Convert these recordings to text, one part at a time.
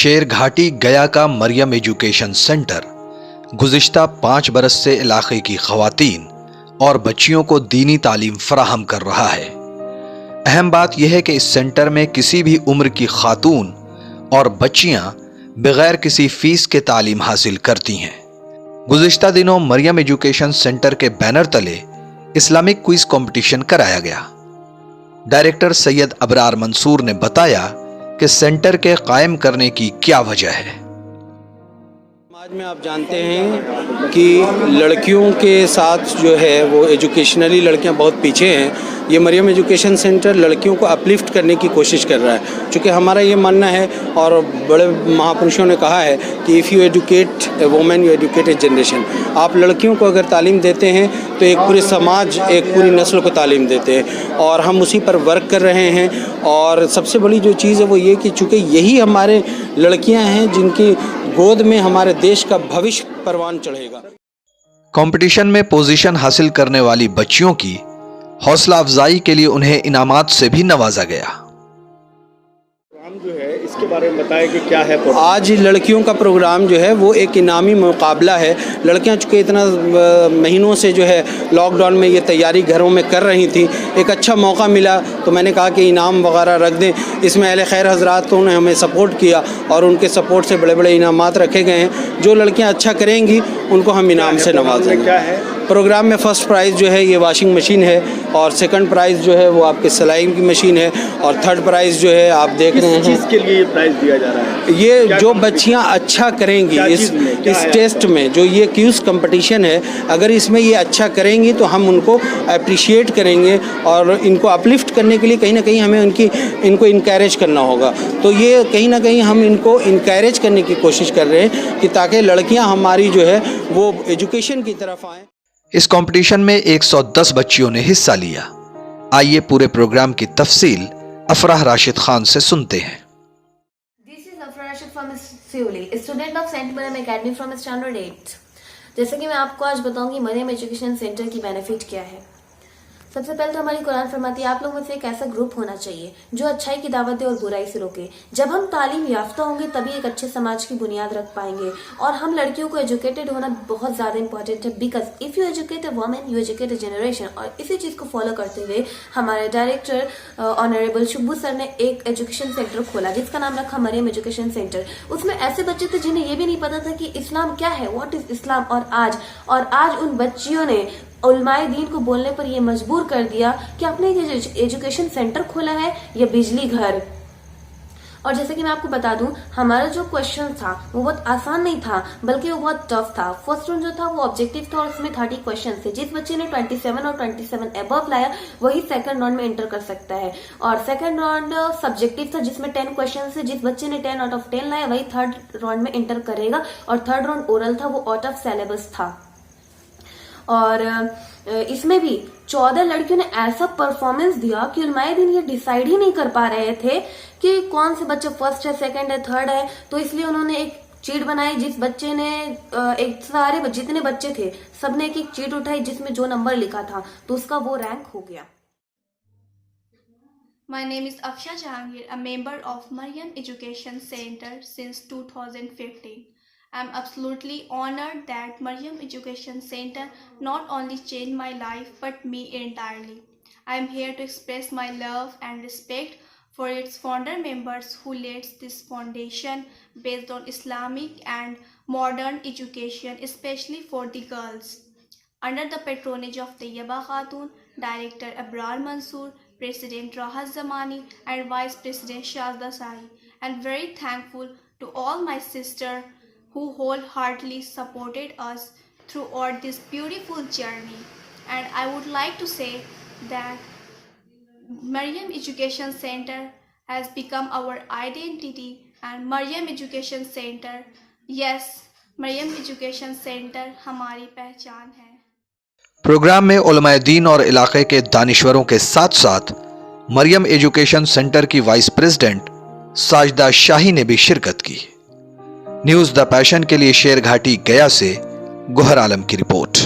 शेर घाटी गया का मरियम एजुकेशन सेंटर गुज़िश्ता 5 बरस से इलाके की ख़वातीन और बच्चियों को दीनी तालीम फराहम कर रहा है। अहम बात यह है कि इस सेंटर में किसी भी उम्र की खातून और बच्चियां बगैर किसी फीस के तालीम हासिल करती हैं। गुज़िश्ता दिनों मरियम एजुकेशन सेंटर के बैनर तले इस्लामिक क्विज कंपटीशन कराया गया। डायरेक्टर सैयद अबरार मंसूर ने बताया कि सेंटर के कायम करने की क्या वजह है। समाज में आप जानते हैं कि लड़कियों के साथ जो है वो एजुकेशनली लड़कियां बहुत पीछे हैं। ये मरियम एजुकेशन सेंटर लड़कियों को अपलिफ्ट करने की कोशिश कर रहा है, क्योंकि हमारा ये मानना है और बड़े महापुरुषों ने कहा है कि if you educate A women you educate A generation. आप लड़कियों को अगर तालीम देते हैं तो एक पूरे समाज, एक पूरी नस्ल को तालीम देते हैं, और हम उसी पर वर्क कर रहे हैं। और सबसे बड़ी जो चीज़ है वो ये कि चूँकि यही हमारे लड़कियां हैं जिनकी गोद में हमारे देश का भविष्य परवान चढ़ेगा। कंपटीशन में पोजीशन हासिल करने वाली बच्चियों की हौसला अफजाई के लिए उन्हें इनामात से भी नवाजा गया। प्रोग्राम जो है इसके बारे में बताएं कि क्या है प्रोग्राम? आज लड़कियों का प्रोग्राम जो है वो एक इनामी मुकाबला है। लड़कियां चूँकि इतना महीनों से जो है लॉकडाउन में ये तैयारी घरों में कर रही थी, एक अच्छा मौका मिला तो मैंने कहा कि इनाम वगैरह रख दें। इसमें अहले खैर हजरात ने हमें सपोर्ट किया और उनके सपोर्ट से बड़े बड़े इनामात रखे गए हैं। जो लड़कियां अच्छा करेंगी उनको हम इनाम से नवाजेंगे। क्या है प्रोग्राम में फ़र्स्ट प्राइज़ जो है ये वॉशिंग मशीन है, और सेकंड प्राइज़ जो है वो आपके सिलाई की मशीन है, और थर्ड प्राइज़ जो है आप देख रहे हैं। किस चीज़ के लिए ये प्राइज़ दिया जा रहा है? ये जो बच्चियां अच्छा करेंगी इस टेस्ट में, जो ये क्यूज कंपटीशन है, अगर इसमें ये अच्छा करेंगी तो हम उनको अप्रिशिएट करेंगे और इनको अपलिफ्ट करने के लिए कहीं ना कहीं हमें इनको इनकरेज करना होगा। तो ये कहीं ना कहीं हम इनको इनकरेज करने की कोशिश कर रहे हैं कि ताकि लड़कियां हमारी जो है वो एजुकेशन की तरफ आएँ। इस कंपटीशन में 110 बच्चियों ने हिस्सा लिया। आइए पूरे प्रोग्राम की तफसील अफराह राशिद खान से सुनते हैं। This is Afra Rashid from Seoul, a student of Saint Mariam Academy from Standard 8। जैसे कि मैं आपको आज बताऊंगी मरियम एजुकेशन सेंटर की बेनिफिट क्या है। सबसे पहले तो हमारी कुरान फरमाती है आप लोगों में से एक ऐसा ग्रुप होना चाहिए जो अच्छाई की दावत दे और बुराई से रोके। जब हम तालीम याफ्ता होंगे तभी एक अच्छे समाज की बुनियाद रख पाएंगे। और हम लड़कियों को एजुकेटेड होना बहुत ज्यादा इंपॉर्टेंट है, because if you educate a women you educate a generation. और इसी चीज को फॉलो करते हुए हमारे डायरेक्टर ऑनरेबल शुभू सर ने एक एजुकेशन सेंटर खोला जिसका नाम रखा मरियम एजुकेशन सेंटर। उसमें ऐसे बच्चे थे जिन्हें ये भी नहीं पता था कि इस्लाम क्या है, व्हाट इज इस्लाम। और आज उन बच्चियों ने उलमाए दीन को बोलने पर यह मजबूर कर दिया कि आपने एजुकेशन सेंटर खोला है या बिजली घर। और जैसे कि मैं आपको बता दूं, हमारा जो क्वेश्चन था वो बहुत आसान नहीं था, बल्कि वो बहुत टफ था। फर्स्ट राउंड जो था वो ऑब्जेक्टिव था और उसमें 30 क्वेश्चन थे। जिस बच्चे ने 27 और 27 अबव लाया वही सेकंड राउंड में एंटर कर सकता है। और सेकंड राउंड सब्जेक्टिव था जिसमें 10 क्वेश्चन थे। जिस बच्चे ने 10 आउट ऑफ 10 लाया वही थर्ड राउंड में एंटर करेगा। और थर्ड राउंड ओरल था, वो आउट ऑफ सिलेबस था। और इसमें भी 14 लड़कियों ने ऐसा परफॉर्मेंस दिया कि उलमाए दिन ये डिसाइड ही नहीं कर पा रहे थे कि कौन से बच्चे फर्स्ट है, सेकंड है, थर्ड है। तो इसलिए उन्होंने एक चीट बनाई। जिस बच्चे ने जितने बच्चे थे सबने एक एक चीट उठाई जिसमें जो नंबर लिखा था तो उसका वो रैंक हो गया। My name is Aksha Jahangir, a member of Mariam Education Center since 2015. I'm absolutely honored that Mariam Education Center not only changed my life but me entirely. I'm here to express my love and respect for its founder members who laid this foundation based on Islamic and modern education, especially for the girls. Under the patronage of Tayyaba Khatun, Director Abrar Mansoor, President Rahat Zamani and Vice President Shazda Sahi, and very thankful to all my sisters who wholeheartedly supported us throughout this beautiful journey. And I would like to say that Mariam Education Center has become our identity, and Mariam Education Center, yes, Mariam Education Center हमारी पहचान है। Programme में उलमाए दीन और इलाके के दानिश्वरों के साथ साथ मरियम एजुकेशन सेंटर की वाइस प्रेसिडेंट साजदा शाही ने भी शिरकत की। न्यूज द पैशन के लिए शेर घाटी गया से गोहर आलम की report.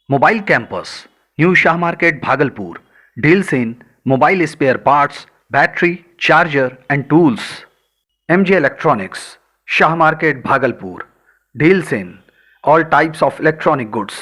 Mobile campus, new Shah market Bhagalpur, deals in mobile spare parts, battery, charger and tools. MG Electronics, Shah Market, Bhagalpur, deals in all types of electronic goods.